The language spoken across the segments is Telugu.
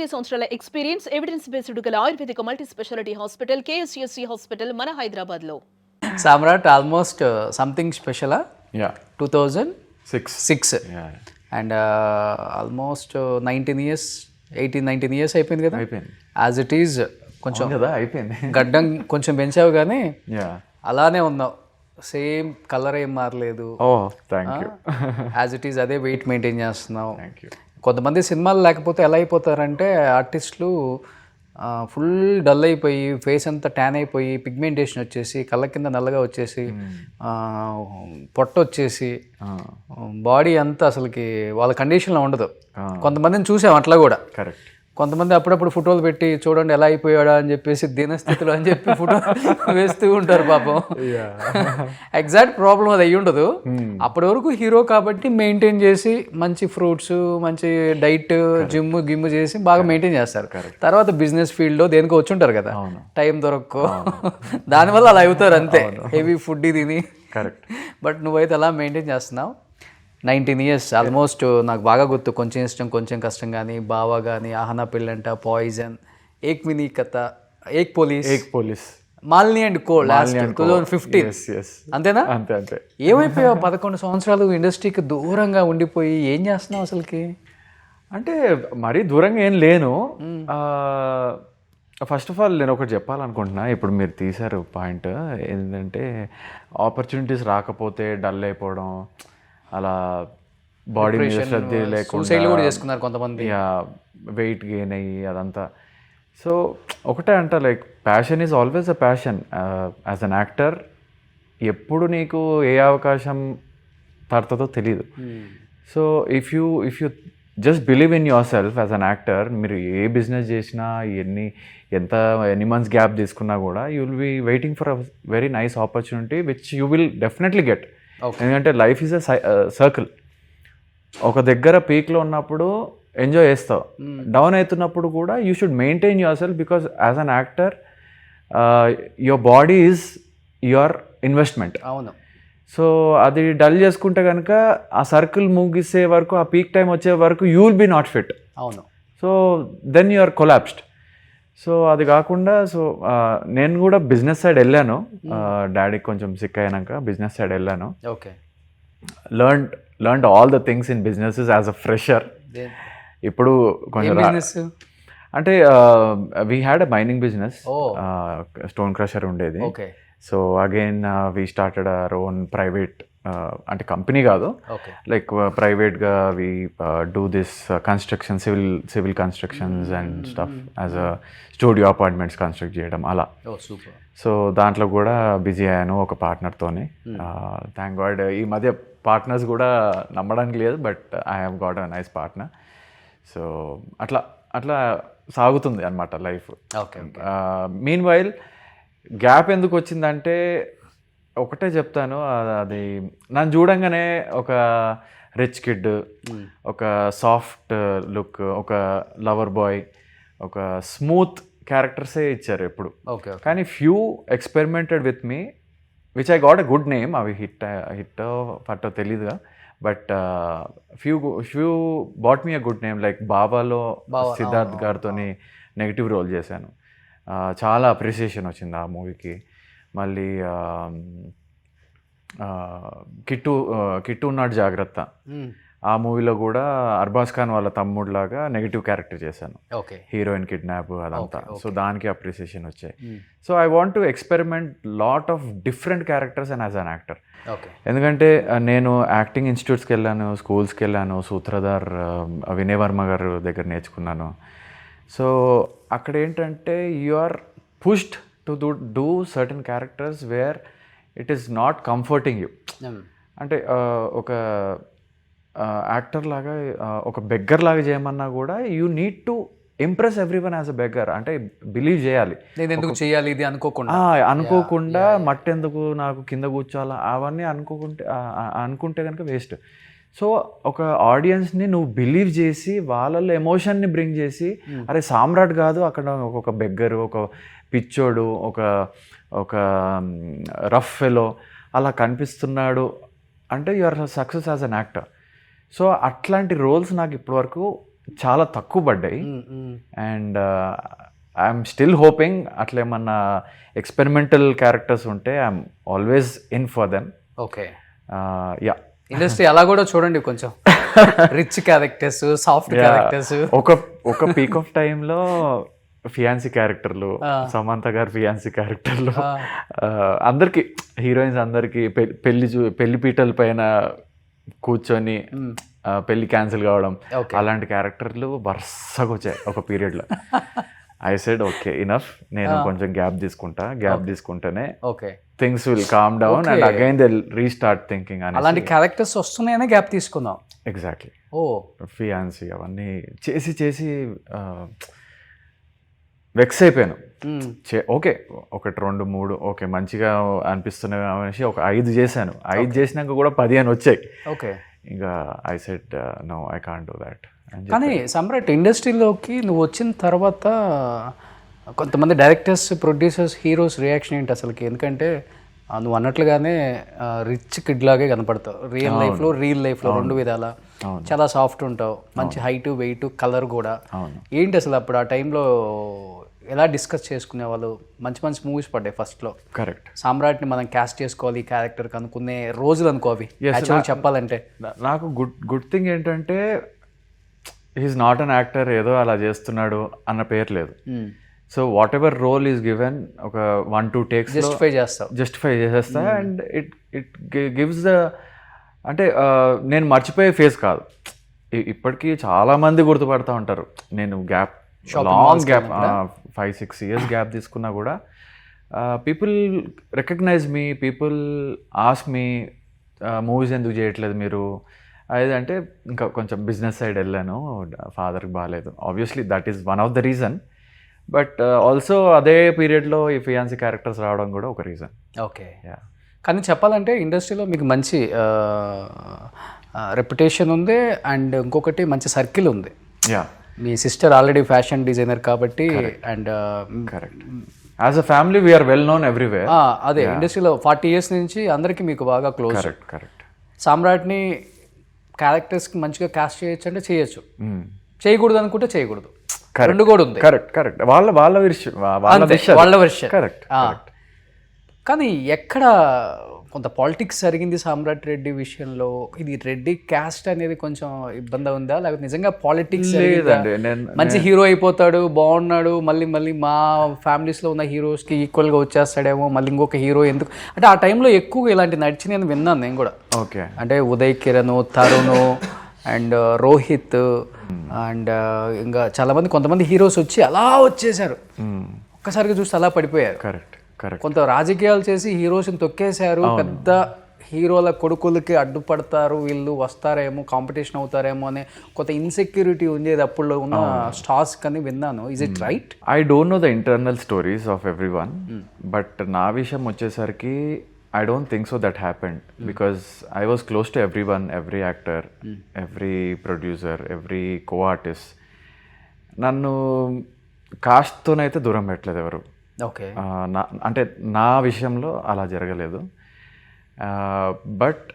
8 సంవత్సరాల ఎక్స్పీరియన్స్ ఎవిడెన్స్ బేస్డ్ గల ayurvedic multi speciality hospital KSUC hospital మన హైదరాబాద్ లో. Samrat almost something special Yeah. 2006 Yeah. And almost 19 years అయిపోయింది కదా. అయిపోయింది. యాజ్ ఇట్ ఈజ్ కొంచెం కదా అయిపోయింది. గడ్డం కొంచెం పెంచావు కానీ Yeah. అలానే ఉన్నావు, సేమ్ కలర్ ఏం మారలేదు. Oh, thank you. As it is అదే వెయిట్ మెయింటైన్ చేస్తున్నావు. Thank you. కొంతమంది సినిమాలు లేకపోతే ఎలా అయిపోతారంటే ఆర్టిస్టులు ఫుల్ డల్ అయిపోయి ఫేస్ అంతా ట్యాన్ అయిపోయి పిగ్మెంటేషన్ వచ్చేసి కళ్ళ కింద నల్లగా వచ్చేసి పొట్ట వచ్చేసి బాడీ అంతా అసలుకి వాళ్ళ కండిషన్లో ఉండదు. కొంతమందిని చూసాం అట్లా కూడా. Correct. కొంతమంది అప్పుడప్పుడు ఫోటోలు పెట్టి చూడండి ఎలా అయిపోయాడా అని చెప్పేసి దీనస్థితిలో అని చెప్పి ఫోటో వేస్తూ ఉంటారు పాపం. ఎగ్జాక్ట్ ప్రాబ్లం అది అయ్యి ఉండదు. అప్పటి వరకు హీరో కాబట్టి మెయింటైన్ చేసి మంచి ఫ్రూట్స్ మంచి డైట్ జిమ్ చేసి బాగా మెయింటైన్ చేస్తారు. తర్వాత బిజినెస్ ఫీల్డ్లో దేనికో వచ్చి ఉంటారు కదా, టైం దొరక్కో దానివల్ల అలా అవుతారు అంతే, హెవీ ఫుడ్ తిని. కరెక్ట్. బట్ నువ్వైతే అలా మెయింటైన్ చేస్తున్నావు. 19 years ఆల్మోస్ట్. నాకు బాగా గుర్తు కొంచెం ఇష్టం కొంచెం కష్టం కానీ, బావా కానీ, ఆహనా పెళ్ళంట, poison, Ek mini Katha, Ek police, Malini and co last 2015. Yes. అంతేనా? అంతే. ఏమైపోయావు 11 సంవత్సరాలు ఇండస్ట్రీకి దూరంగా ఉండిపోయి ఏం చేస్తున్నావు అసలుకి? అంటే మరీ దూరంగా ఏం లేను. ఫస్ట్ ఆఫ్ ఆల్ నేను ఒకటి చెప్పాలనుకుంటున్నా. ఇప్పుడు మీరు తీశారు పాయింట్ ఏంటంటే ఆపర్చునిటీస్ రాకపోతే డల్ అయిపోవడం, అలా బాడీ మీద శ్రద్ధ లేకుండా కొంతమంది, వెయిట్ గెయిన్ అయ్యి అదంతా. సో ఒకటే అంట, like passion is always a passion. As an actor ఎప్పుడు నీకు ఏ అవకాశం పడుతుందో తెలీదు. So if you just believe in yourself as an actor, మీరు ఏ బిజినెస్ చేసినా ఎన్ని మంత్స్ గ్యాప్ తీసుకున్నా కూడా you will be waiting for a very nice opportunity which you will definitely get. ఎందుకంటే లైఫ్ ఈజ్ అ సర్కిల్. ఒక దగ్గర పీక్లో ఉన్నప్పుడు ఎంజాయ్ చేస్తావు, డౌన్ అవుతున్నప్పుడు కూడా you should maintain your self, because as an actor your body is your investment. అవును. సో అది డల్ చేసుకుంటే కనుక ఆ సర్కిల్ ముగిసే వరకు, ఆ పీక్ టైం వచ్చే వరకు you will be not fit. అవును. So then you are collapsed. So అది కాకుండా నేను కూడా బిజినెస్ సైడ్ వెళ్ళాను. డాడీకి కొంచెం సిక్ అయినాక బిజినెస్ సైడ్ వెళ్ళాను. Okay. Learned all the things in businesses as a fresher. ఇప్పుడు కొంచెం అంటే we had a mining business, stone crusher ఉండేది. So again we started our own private, అంటే కంపెనీ కాదు, లైక్ ప్రైవేట్గా we do this construction, civil constructions and stuff, as a studio apartments construct చేయడం అలా. సో దాంట్లో కూడా బిజీ అయ్యాను ఒక పార్ట్నర్తోని. థ్యాంక్ గాడ్ ఈ మధ్య పార్ట్నర్స్ కూడా నమ్మడానికి లేదు, but I have got a nice partner. So అట్లా సాగుతుంది అన్నమాట లైఫ్. మీన్ వైల్ గ్యాప్ ఎందుకు వచ్చిందంటే ఒకటే చెప్తాను, అది నన్ను చూడంగానే ఒక రిచ్ కిడ్, ఒక సాఫ్ట్ లుక్, ఒక లవర్ బాయ్, ఒక స్మూత్ క్యారెక్టర్సే ఇచ్చారు ఎప్పుడు. కానీ few experimented with me which I got a good name. అవి హిట్ ఫట్టో తెలీదుగా, but few bought me a good name. Like బాబాలో సిద్ధార్థ్ గారితో నెగిటివ్ రోల్ చేశాను, చాలా అప్రిసియేషన్ వచ్చింది ఆ మూవీకి. మళ్ళీ కిట్టు ఉన్నాడు జాగ్రత్త, ఆ మూవీలో కూడా అర్బాజ్ ఖాన్ వాళ్ళ తమ్ముడులాగా నెగిటివ్ క్యారెక్టర్ చేశాను, హీరోయిన్ కిడ్నాప్ అదంతా. సో దానికి అప్రిసియేషన్ వచ్చాయి. So I want to experiment lot of different characters and as an actor. ఎందుకంటే నేను యాక్టింగ్ ఇన్స్టిట్యూట్స్కి వెళ్ళాను, స్కూల్స్కి వెళ్ళాను, సూత్రధార్ వినయ్ వర్మ గారు దగ్గర నేర్చుకున్నాను. సో అక్కడ ఏంటంటే you are pushed to do certain characters where it is not comforting you. అంటే ఒక యాక్టర్ లాగా, ఒక బెగ్గర్ లాగా చేయమన్నా కూడా you need to impress everyone as a beggar. అంటే బిలీవ్ చేయాలి, నేను ఎందుకు చేయాలి ఇది అనుకోకుండా మట్టెందుకు నాకు కింద కూర్చోాలా అవన్నీ అనుకుంటే కనుక వేస్ట్. సో ఒక ఆడియన్స్ని నువ్వు బిలీవ్ చేసి వాళ్ళల్లో ఎమోషన్ని బ్రింగ్ చేసి, అరే సామ్రాట్ కాదు అక్కడ ఒక బెగ్గరు, ఒక పిచ్చోడు, ఒక రఫ్ ఫెలో అలా కనిపిస్తున్నాడు అంటే you are success as an actor. So అట్లాంటి రోల్స్ నాకు ఇప్పటివరకు చాలా తక్కువ పడ్డాయి. అండ్ ఐఎమ్ స్టిల్ హోపింగ్ అట్లా ఏమన్నా ఎక్స్పెరిమెంటల్ క్యారెక్టర్స్ ఉంటే I'm always in for them. Okay, yeah, industry అలా కూడా చూడండి, కొంచెం రిచ్ క్యారెక్టర్స్, సాఫ్ట్ క్యారెక్టర్స్. ఒక పీక్ ఆఫ్ టైంలో ఫియాన్సీ క్యారెక్టర్లు, సమంత గారు ఫియాన్సీ క్యారెక్టర్లు, అందరికి హీరోయిన్స్ అందరికి పెళ్లి పీటల పైన కూర్చొని పెళ్లి క్యాన్సిల్ కావడం, అలాంటి క్యారెక్టర్లు వరుసగా వచ్చాయి ఒక పీరియడ్లో. ఐ సెడ్ ఓకే ఇనఫ్, నేను కొంచెం గ్యాప్ తీసుకుంటేనే things will calm down and again they restart thinking అని. అలాంటి క్యారెక్టర్స్ వస్తున్నాయనే గ్యాప్ తీసుకుందాం. ఎగ్జాక్ట్లీ. ఓ, ఫియాన్సీ అవన్నీ చేసి వెక్స్ అయిపోయాను. ఓకే, 1, 2, 3 ఓకే మంచిగా అనిపిస్తున్నాయి అనేసి ఒక 5 చేశాను. 5 చేసినాక కూడా 10 అని వచ్చాయి. ఓకే, ఇంకా I said no, I can't do that. కానీ సమ్రాట్ ఇండస్ట్రీలోకి నువ్వు వచ్చిన తర్వాత కొంతమంది డైరెక్టర్స్, ప్రొడ్యూసర్స్, హీరోస్ రియాక్షన్ ఏంటి అసలుకి? ఎందుకంటే నువ్వు అన్నట్లుగానే రిచ్ కిడ్ లాగే కనపడతావు రియల్ లైఫ్లో 2 విధాల. చాలా సాఫ్ట్ ఉంటావు, మంచి హైట్, వెయిట్, కలర్ కూడా. ఏంటి అసలు అప్పుడు ఆ టైంలో ఎలా డిస్కస్ చేసుకునే వాళ్ళు? మంచి మూవీస్ పడ్డాయి ఫస్ట్లో. కరెక్ట్. సామ్రాట్ని మనం క్యాస్ట్ చేసుకోవాలి ఈ క్యారెక్టర్ అనుకునే రోజులు అనుకో అవి. యాక్చువల్గా చెప్పాలంటే నాకు గుడ్ థింగ్ ఏంటంటే హీఈస్ నాట్ అన్ యాక్టర్, ఏదో అలా చేస్తున్నాడు అన్న పేరు లేదు. So whatever role is given, ఒక 1-2 టేక్స్ జస్టిఫై చేసేస్తా. అండ్ ఇట్ గివ్స్ ద, అంటే నేను మర్చిపోయే ఫేస్ కాదు. ఇప్పటికీ చాలా మంది గుర్తుపడతా ఉంటారు. నేను లాంగ్ గ్యాప్ 5-6 years గ్యాప్ తీసుకున్నా కూడా పీపుల్ రికగ్నైజ్ మీ, పీపుల్ ఆస్క్ మీ మూవీస్ ఎందుకు చేయట్లేదు మీరు. అదంటే ఇంకా కొంచెం బిజినెస్ సైడ్ వెళ్ళాను, ఫాదర్కి బాగాలేదు. Obviously that is one of the reason. But also అదే పీరియడ్లో ఈ ఫియాన్సీ క్యారెక్టర్స్ రావడం కూడా ఒక రీజన్. ఓకే, కానీ చెప్పాలంటే ఇండస్ట్రీలో మీకు మంచి రెప్యుటేషన్ ఉంది. అండ్ ఇంకొకటి మంచి సర్కిల్ ఉంది. యా, మీ సిస్టర్ ఆల్రెడీ ఫ్యాషన్ డిజైనర్ కాబట్టి. And correct, as a family we are well known everywhere. అదే ఇండస్ట్రీలో 40 years నుంచి అందరికీ మీకు బాగా క్లోజ్. కరెక్ట్. సామ్రాట్ని క్యారెక్టర్స్కి మంచిగా క్యాస్ట్ చేయొచ్చు అంటే చేయొచ్చు, చేయకూడదు అనుకుంటే చేయకూడదు. రెండు కూడా ఉంది. కరెక్ట్. వాళ్ళ వర్షన్. కరెక్ట్. కానీ ఎక్కడ కొంత పాలిటిక్స్ జరిగింది సామ్రాట్ రెడ్డి విషయంలో? ఇది రెడ్డి క్యాస్ట్ అనేది కొంచెం ఇబ్బంది ఉందా, లేకపోతే నిజంగా పాలిటిక్స్? మంచి హీరో అయిపోతాడు, బాగున్నాడు, మళ్ళీ మా ఫ్యామిలీస్లో ఉన్న హీరోస్కి ఈక్వల్గా వచ్చేస్తాడేమో, మళ్ళీ ఇంకొక హీరో ఎందుకు అంటే ఆ టైంలో ఎక్కువ ఇలాంటి నడిచి నేను విన్నాను నేను కూడా. ఓకే, అంటే ఉదయ్ కిరణ్, తరుణ్ అండ్ రోహిత్ అండ్ ఇంకా చాలామంది కొంతమంది హీరోస్ వచ్చి అలా వచ్చేసారు, ఒక్కసారిగా చూస్తే అలా పడిపోయారు. కరెక్ట్. కొంత రాజకీయాలు చేసి హీరోస్ని తొక్కేశారు. పెద్ద హీరోల కొడుకులకి అడ్డుపడతారు, వీళ్ళు వస్తారేమో, కాంపిటీషన్ అవుతారేమో అనే కొంత ఇన్సెక్యూరిటీ ఉండేది అప్పుడు ఉన్న స్టార్స్ కని విన్నాను. Is it right? I don't know the internal stories of every one, but నా విషయం వచ్చేసరికి I don't think so that happened because I was close to everyone, every actor, every producer, every co-artist. నన్ను కాస్ట్తోనైతే దూరం పెట్టలేదు ఎవరు. ఓకే, అంటే నా విషయంలో అలా జరగలేదు. బట్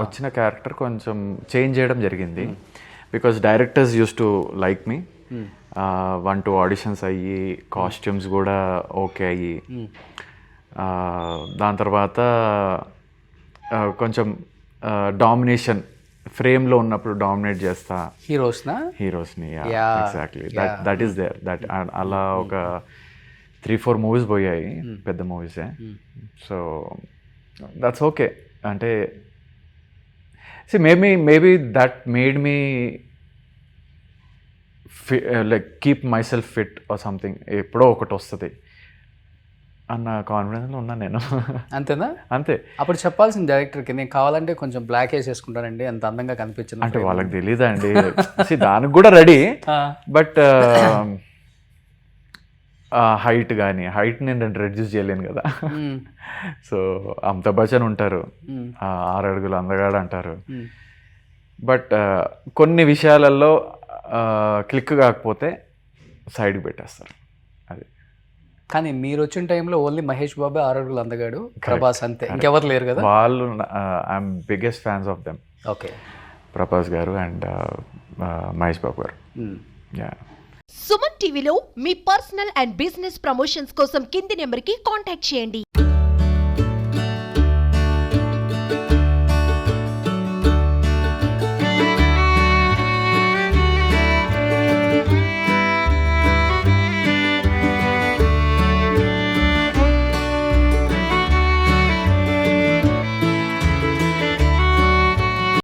వచ్చిన క్యారెక్టర్ కొంచెం చేంజ్ చేయడం జరిగింది because directors use to like me. 1-2 auditions అయ్యి, కాస్ట్యూమ్స్ కూడా ఓకే అయ్యి, దాని తర్వాత కొంచెం డామినేషన్, ఫ్రేమ్లో ఉన్నప్పుడు డామినేట్ చేస్తా హీరోస్ని. Exactly, that is there. That అలా ఒక 3-4 మూవీస్ పోయాయి, పెద్ద మూవీసే. So that's okay. అంటే maybe that made me like keep myself fit or something. ఎప్పుడో ఒకటి వస్తుంది అన్న కాన్ఫిడెన్స్లో ఉన్నాను నేను. అంతేనా? అంతే. అప్పుడు చెప్పాల్సిన డైరెక్టర్కి, నేను కావాలంటే కొంచెం బ్లాక్ వేసేసుకుంటానండి, అంత అందంగా కనిపించింది అంటే. వాళ్ళకి తెలీదండి, దానికి కూడా రెడీ. బట్ హైట్ కానీ, హైట్ నేను రెడ్యూస్ చేయలేను కదా. సో అమితాబ్ బచ్చన్ ఉంటారు, 6 అడుగులు అందగాడు అంటారు. బట్ కొన్ని విషయాలలో క్లిక్ కాకపోతే సైడ్కి పెట్టేస్తారు. అది. కానీ మీరు వచ్చిన టైంలో ఓన్లీ మహేష్ బాబు 6 అడుగులు అందగాడు, ప్రభాస్ అంతే, ఇంకెవరు లేరు కదా. వాళ్ళు I'm biggest fans of them. Okay. Prabhas గారు అండ్ మహేష్ బాబు గారు. యా. సుమన్ టీవీలో మీ పర్సనల్ అండ్ బిజినెస్ ప్రమోషన్స్ కోసం కింది నెంబర్కి కాంటాక్ట్ చేయండి.